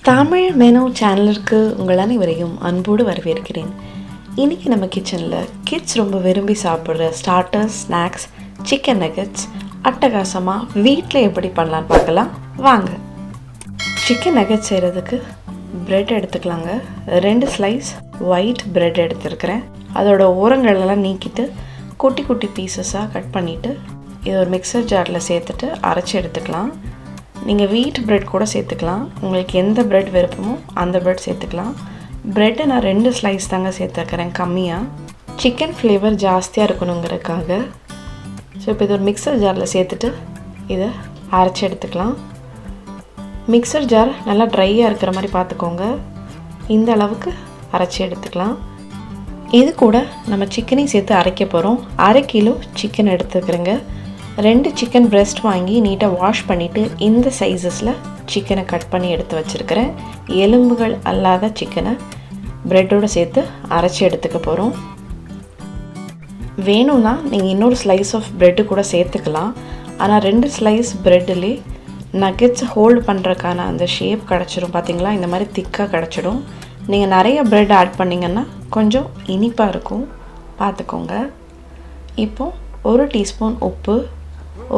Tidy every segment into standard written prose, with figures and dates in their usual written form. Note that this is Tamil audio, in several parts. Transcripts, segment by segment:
தமிழ் மெனு சேனலுக்கு உங்கள் அனைவரையும் அன்போடு வரவேற்கிறேன். இன்றைக்கி நம்ம கிச்சனில் கிட்ஸ் ரொம்ப விரும்பி சாப்பிட்ற ஸ்டார்டர்ஸ், ஸ்நாக்ஸ், சிக்கன் நகெட்ஸ் அட்டகாசமாக வீட்டில் எப்படி பண்ணலான்னு பார்க்கலாம் வாங்க. சிக்கன் நகெட்ஸ் செய்கிறதுக்கு ப்ரெட் எடுத்துக்கலாங்க. 2 ஸ்லைஸ் ஒயிட் ப்ரெட் எடுத்துருக்கிறேன். அதோட ஓரங்களெல்லாம் நீக்கிட்டு குட்டி குட்டி பீசஸாக கட் பண்ணிவிட்டு இதை ஒரு மிக்சர் ஜாரில் சேர்த்துட்டு அரைச்சி எடுத்துக்கலாம். நீங்கள் வீட் ப்ரெட் கூட சேர்த்துக்கலாம். உங்களுக்கு எந்த ப்ரெட் விருப்பமோ அந்த ப்ரெட் சேர்த்துக்கலாம். ப்ரெட்டை நான் 2 ஸ்லைஸ் தாங்க சேர்த்துக்கிறேன், கம்மியாக. சிக்கன் ஃப்ளேவர் ஜாஸ்தியாக இருக்கணுங்கிறதுக்காக. ஸோ இப்போ இது ஒரு மிக்சர் ஜாரில் சேர்த்துட்டு இதை அரைச்சி எடுத்துக்கலாம். மிக்சர் ஜார் நல்லா ட்ரையாக இருக்கிற மாதிரி பார்த்துக்கோங்க. இந்த அளவுக்கு அரைச்சி எடுத்துக்கலாம். இது கூட நம்ம சிக்கனையும் சேர்த்து அரைக்க போகிறோம். 1/2 கிலோ சிக்கன் எடுத்துக்கிறேங்க. 2 சிக்கன் பிரெஸ்ட் வாங்கி நீட்டாக வாஷ் பண்ணிவிட்டு இந்த சைஸஸில் சிக்கனை கட் பண்ணி எடுத்து வச்சுருக்கிறேன். எலும்புகள் அல்லாத சிக்கனை ப்ரெட்டோடு சேர்த்து அரைச்சி எடுத்துக்க போகிறோம். வேணும்னா நீங்கள் இன்னொரு ஸ்லைஸ் ஆஃப் ப்ரெட்டு கூட சேர்த்துக்கலாம். ஆனால் 2 ஸ்லைஸ் ப்ரெட்டுலே நகெட்ஸ் ஹோல்டு பண்ணுறதுக்கான அந்த ஷேப் கிடச்சிடும். பார்த்திங்களா, இந்த மாதிரி திக்காக கிடச்சிடும். நீங்கள் நிறைய ப்ரெட் ஆட் பண்ணிங்கன்னா கொஞ்சம் இனிப்பாக இருக்கும், பார்த்துக்கோங்க. இப்போது 1 டீஸ்பூன் உப்பு,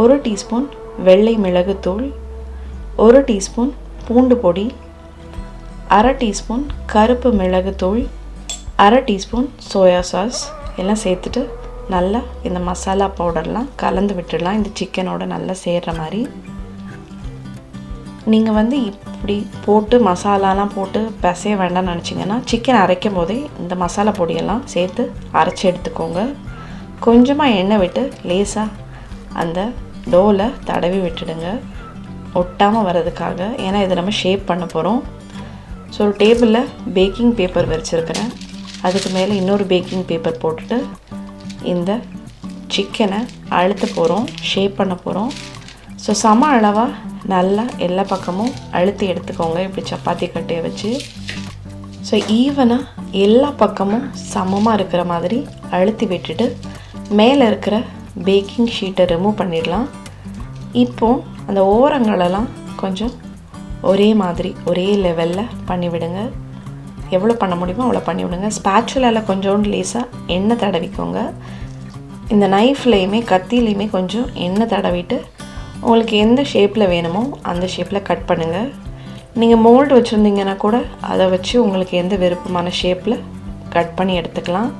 1 டீஸ்பூன் வெள்ளை மிளகுத்தூள், 1 டீஸ்பூன் பூண்டு பொடி, 1/2 டீஸ்பூன் கருப்பு மிளகுத்தூள், 1/2 டீஸ்பூன் சோயா சாஸ் எல்லாம் சேர்த்துட்டு நல்லா இந்த மசாலா பவுடர்லாம் கலந்து விட்டுடலாம். இந்த சிக்கனோட நல்லா சேர்கிற மாதிரி. நீங்கள் இப்படி போட்டு மசாலாலாம் போட்டு பிசைய வேண்டாம்னு நினச்சிங்கன்னா சிக்கன் அரைக்கும் போதே இந்த மசாலா பொடியெல்லாம் சேர்த்து அரைச்சி எடுத்துக்கோங்க. கொஞ்சமாக எண்ணெய் விட்டு லேசாக அந்த டோவில் தடவி விட்டுடுங்க, ஒட்டாமல் வர்றதுக்காக. ஏன்னா இதை நம்ம ஷேப் பண்ண போகிறோம். ஸோ ஒரு டேபிளில் பேக்கிங் பேப்பர் வச்சுருக்கிறேன். அதுக்கு மேலே இன்னொரு பேக்கிங் பேப்பர் போட்டுட்டு இந்த சிக்கனை அழுத்த போகிறோம், ஷேப் பண்ண போகிறோம். ஸோ சம அளவாக நல்லா எல்லா பக்கமும் அழுத்தி எடுத்துக்கோங்க, இப்படி சப்பாத்தி கட்டையை வச்சு. ஸோ ஈவனாக எல்லா பக்கமும் சமமாக இருக்கிற மாதிரி அழுத்தி விட்டுட்டு மேலே இருக்கிற பேக்கிங் ஷீட்டை ரிமூவ் பண்ணிடலாம். இப்போது அந்த ஓரங்களெல்லாம் கொஞ்சம் ஒரே மாதிரி ஒரே லெவலில் பண்ணிவிடுங்க. எவ்வளோ பண்ண முடியுமோ அவ்வளோ பண்ணிவிடுங்க. ஸ்பேச்சுலாவில் கொஞ்சோண்டு லேசாக எண்ணெய் தடவிக்கோங்க. இந்த நைஃப்லேயுமே கத்திலையுமே கொஞ்சம் எண்ணெய் தடவிட்டு உங்களுக்கு எந்த ஷேப்பில் வேணுமோ அந்த ஷேப்பில் கட் பண்ணுங்கள். நீங்கள் மோல்டு வச்சுருந்தீங்கன்னா கூட அதை வச்சு உங்களுக்கு எந்த விருப்பமான ஷேப்பில் கட் பண்ணி எடுத்துக்கலாம்.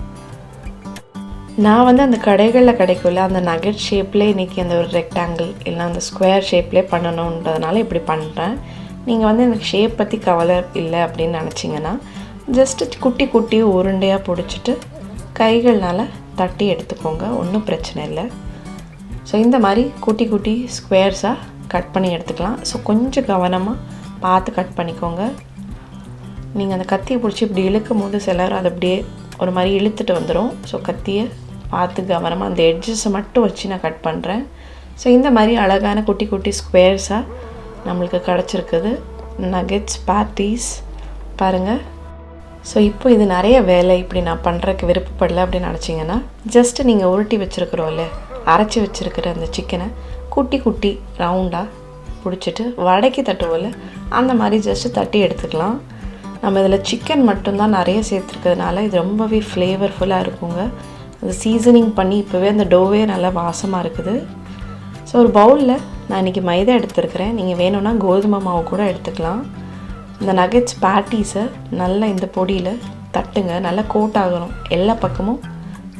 நான் அந்த கடைகளில் கிடைக்கல அந்த நகெட் ஷேப்லேயே இன்றைக்கி அந்த ஒரு ரெக்டாங்கிள் இல்லை அந்த ஸ்கொயர் ஷேப்லேயே பண்ணணுன்றதுனால இப்படி பண்ணுறேன். நீங்கள் எனக்கு ஷேப் பற்றி கவலை இல்லை அப்படின்னு நினச்சிங்கன்னா ஜஸ்ட்டு குட்டி குட்டி உருண்டையாக பிடிச்சிட்டு கைகள்னால் தட்டி எடுத்துக்கோங்க, ஒன்றும் பிரச்சனை இல்லை. ஸோ இந்த மாதிரி குட்டி குட்டி ஸ்கொயர்ஸாக கட் பண்ணி எடுத்துக்கலாம். ஸோ கொஞ்சம் கவனமாக பார்த்து கட் பண்ணிக்கோங்க. நீங்கள் அந்த கத்தியை பிடிச்சி இப்படி இழுக்கும் போது சிலர் அதை அப்படியே ஒரு மாதிரி இழுத்துட்டு வந்துடும். ஸோ கத்தியை பார்த்து கவனமாக அந்த எட்ஜஸை மட்டும் வச்சு நான் கட் பண்ணுறேன். ஸோ இந்த மாதிரி அழகான குட்டி குட்டி ஸ்கொயர்ஸாக நம்மளுக்கு கிடச்சிருக்குது நகெட்ஸ் பேட்டீஸ் பாருங்கள். ஸோ இப்போ இது நிறைய வேலை இப்படி நான் பண்ணுறதுக்கு விருப்பப்படலை அப்படின்னு நினச்சிங்கன்னா ஜஸ்ட்டு நீங்கள் உருட்டி வச்சுருக்குறோம்ல, அரைச்சி வச்சுருக்கிற அந்த சிக்கனை குட்டி குட்டி ரவுண்டாக பிடிச்சிட்டு வடைக்கு தட்டுவோம்ல அந்த மாதிரி ஜஸ்ட்டு தட்டி எடுத்துக்கலாம். நம்ம இதில் சிக்கன் மட்டும்தான் நிறைய சேர்த்துருக்கிறதுனால இது ரொம்பவே ஃப்ளேவர்ஃபுல்லாக இருக்குங்க. அது சீசனிங் பண்ணி இப்போவே அந்த டோவே நல்லா வாசமாக இருக்குது. ஸோ ஒரு பவுலில் நான் இன்றைக்கி மைதா எடுத்துருக்கிறேன். நீங்கள் வேணும்னா கோதுமை மாவு கூட எடுத்துக்கலாம். இந்த நகெட்ஸ் பேட்டீஸை நல்லா இந்த பொடியில் தட்டுங்க, நல்லா கோட் ஆகணும். எல்லா பக்கமும்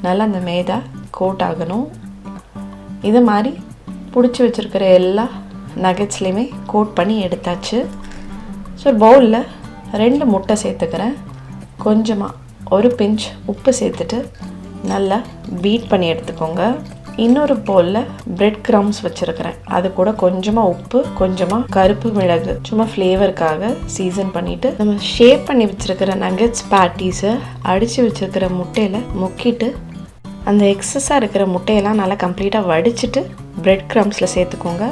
நல்லா அந்த மைதா கோட் ஆகணும். இது மாதிரி பிடிச்சி வச்சுருக்கிற எல்லா நகெட்ஸ்லேயுமே கோட் பண்ணி எடுத்தாச்சு. ஸோ ஒரு பவுலில் 2 முட்டை சேர்த்துக்கிறேன். கொஞ்சமாக ஒரு பிஞ்ச் உப்பு சேர்த்துட்டு நல்லா பீட் பண்ணி எடுத்துக்கோங்க. இன்னொரு பவுலில் பிரெட் க்ரம்ஸ் வச்சுருக்கிறேன். அது கூட கொஞ்சமாக உப்பு, கொஞ்சமாக கருப்பு மிளகு சும்மா ஃப்ளேவருக்காக சீசன் பண்ணிவிட்டு நம்ம ஷேப் பண்ணி வச்சுருக்கிற நகெட்ஸ் பேட்டீஸை அடித்து வச்சுருக்கிற முட்டையில் முக்கிட்டு அந்த எக்ஸஸாக இருக்கிற முட்டையெல்லாம் நல்லா கம்ப்ளீட்டாக வடிச்சிட்டு பிரெட் க்ரம்ஸில் சேர்த்துக்கோங்க.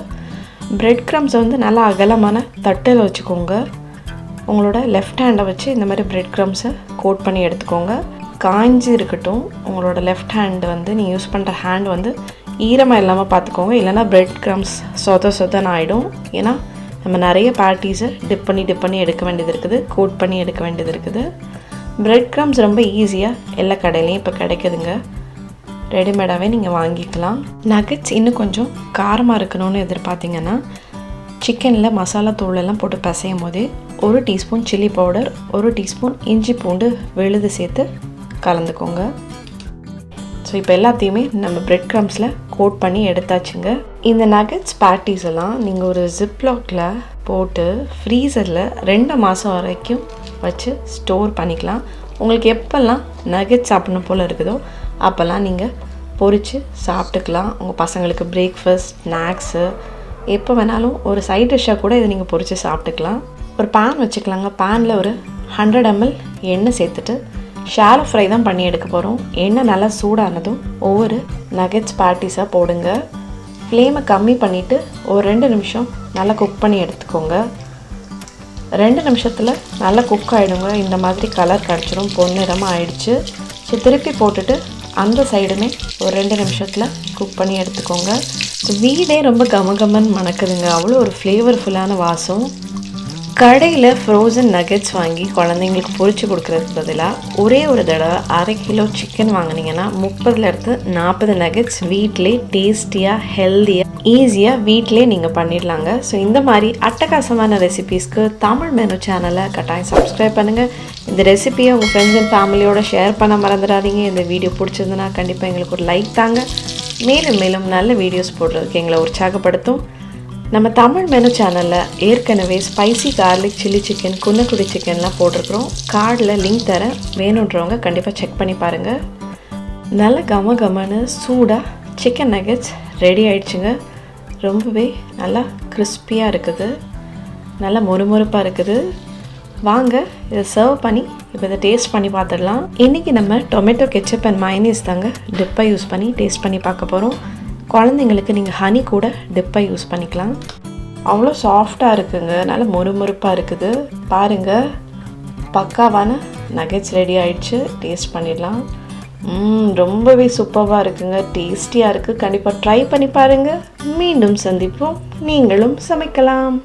பிரெட் க்ரம்ஸை நல்லா அகலமான தட்டில் வச்சுக்கோங்க. உங்களோட லெஃப்ட் ஹேண்டை வச்சு இந்த மாதிரி பிரெட் க்ரம்ஸை கோட் பண்ணி எடுத்துக்கோங்க. காய்ஞ்சி இருக்கட்டும். உங்களோட லெஃப்ட் ஹேண்டு நீங்கள் யூஸ் பண்ணுற ஹேண்ட் ஈரமாக இல்லாமல் பார்த்துக்கோங்க, இல்லைனா பிரெட் க்ரம்ஸ் சொதன்னு ஆகிடும். ஏன்னா நம்ம நிறைய பேட்டிஸை டிப் பண்ணி எடுக்க வேண்டியது இருக்குது, கோட் பண்ணி எடுக்க வேண்டியது இருக்குது. பிரெட் க்ரம்ஸ் ரொம்ப ஈஸியாக எல்லா கடையிலையும் இப்போ கிடைக்குதுங்க, ரெடிமேடாகவே நீங்கள் வாங்கிக்கலாம். நகட்ஸ் இன்னும் கொஞ்சம் காரமாக இருக்கணும்னு எதிர்பார்த்திங்கன்னா சிக்கனில் மசாலா தூளெல்லாம் போட்டு பிசையும் போதே 1 டீஸ்பூன் சில்லி பவுடர், 1 டீஸ்பூன் இஞ்சி பூண்டு விழுது சேர்த்து கலந்துக்கோங்க. ஸோ இப்போ எல்லாத்தையுமே நம்ம பிரெட் க்ரம்ஸில் கோட் பண்ணி எடுத்தாச்சுங்க. இந்த நகட்ஸ் பேட்டிஸ் எல்லாம் நீங்கள் ஒரு ஜிப்லாக்கில் போட்டு ஃப்ரீசரில் 2 மாதம் வரைக்கும் வச்சு ஸ்டோர் பண்ணிக்கலாம். உங்களுக்கு எப்போல்லாம் நகட்ஸ் சாப்பிடணும் போல் இருக்குதோ அப்போல்லாம் நீங்கள் பொரித்து சாப்பிட்டுக்கலாம். உங்கள் பசங்களுக்கு பிரேக்ஃபாஸ்ட், ஸ்நாக்ஸு எப்போ வேணாலும் ஒரு சைட் டிஷ்ஷாக கூட இதை நீங்கள் பொரித்து சாப்பிட்டுக்கலாம். ஒரு பேன் வச்சுக்கலாங்க. பேனில் ஒரு 100 ml எண்ணெய் சேர்த்துட்டு ஷாலோ ஃப்ரை தான் பண்ணி எடுக்க போகிறோம். எண்ணெய் நல்லா சூடானதும் ஒவ்வொரு நகட்ஸ் பேட்டிஸாக போடுங்க. ஃப்ளேமை கம்மி பண்ணிவிட்டு ஒரு 2 நிமிஷம் நல்லா குக் பண்ணி எடுத்துக்கோங்க. 2 நிமிஷத்தில் நல்லா குக் ஆகிடுங்க. இந்த மாதிரி கலர் கிடச்சிரும், பொன்னிறமாக ஆயிடுச்சு. ஸோ திருப்பி போட்டுட்டு அந்த சைடுமே ஒரு 2 நிமிஷத்தில் குக் பண்ணி எடுத்துக்கோங்க. ஸோ வீடே ரொம்ப கமகமன்னு மணக்குதுங்க, அவ்வளோ ஒரு ஃப்ளேவர்ஃபுல்லான வாசம். கடையில் ஃப்ரோசன் நகட்ஸ் வாங்கி குழந்தைங்களுக்கு பொரித்து கொடுக்குறதுக்கு பதிலாக ஒரே ஒரு தடவை 1/2 கிலோ சிக்கன் வாங்கினீங்கன்னா 30 to 40 நகட்ஸ் வீட்டிலே டேஸ்டியாக, ஹெல்த்தியாக, ஈஸியாக வீட்டிலே நீங்கள் பண்ணிடலாங்க. ஸோ இந்த மாதிரி அட்டகாசமான ரெசிபீஸ்க்கு தமிழ் மெனு சேனலை கட்டாயம் சப்ஸ்கிரைப் பண்ணுங்கள். இந்த ரெசிபியை உங்கள் ஃப்ரெண்ட்ஸ் அண்ட் ஃபேமிலியோடு ஷேர் பண்ண மறந்துடாதீங்க. இந்த வீடியோ பிடிச்சிருந்துன்னா கண்டிப்பாக எங்களுக்கு ஒரு லைக் தாங்க. மேலும் மேலும் நல்ல வீடியோஸ் போடுறதுக்கு எங்களை உற்சாகப்படுத்தும். நம்ம தமிழ் மெனு சேனலில் ஏற்கனவே spicy garlic chilli chicken, Kunnakudi சிக்கன்லாம் போட்டிருக்கிறோம். கார்டில் லிங்க் தரேன், வேணுன்றவங்க கண்டிப்பாக செக் பண்ணி பாருங்கள். நல்ல கமன்னு சூடாக சிக்கன் நகட்ஸ் ரெடி ஆயிடுச்சுங்க. ரொம்பவே நல்லா கிறிஸ்பியாக இருக்குது, நல்லா மொறுமொறுப்பாக இருக்குது. வாங்க இதை சர்வ் பண்ணி இப்போ இதை டேஸ்ட் பண்ணி பார்த்துடலாம். இன்றைக்கி நம்ம டொமேட்டோ கெச்சப் அண்ட் மயனீஸ் தாங்க டிப்பாக யூஸ் பண்ணி டேஸ்ட் பண்ணி பார்க்க போகிறோம். குழந்தைங்களுக்கு நீங்கள் ஹனி கூட டிப்பாக யூஸ் பண்ணிக்கலாம். அவ்வளோ சாஃப்டாக இருக்குங்க, நல்ல மொறுமொறுப்பாக இருக்குது. பாருங்கள், பக்காவான நகட்ஸ் ரெடி ஆகிடுச்சு. டேஸ்ட் பண்ணிடலாம். ரொம்பவே சூப்பராக இருக்குங்க, டேஸ்டியாக இருக்குது. கண்டிப்பாக ட்ரை பண்ணி பாருங்கள். மீண்டும் சந்திப்போம். நீங்களும் சமைக்கலாம்.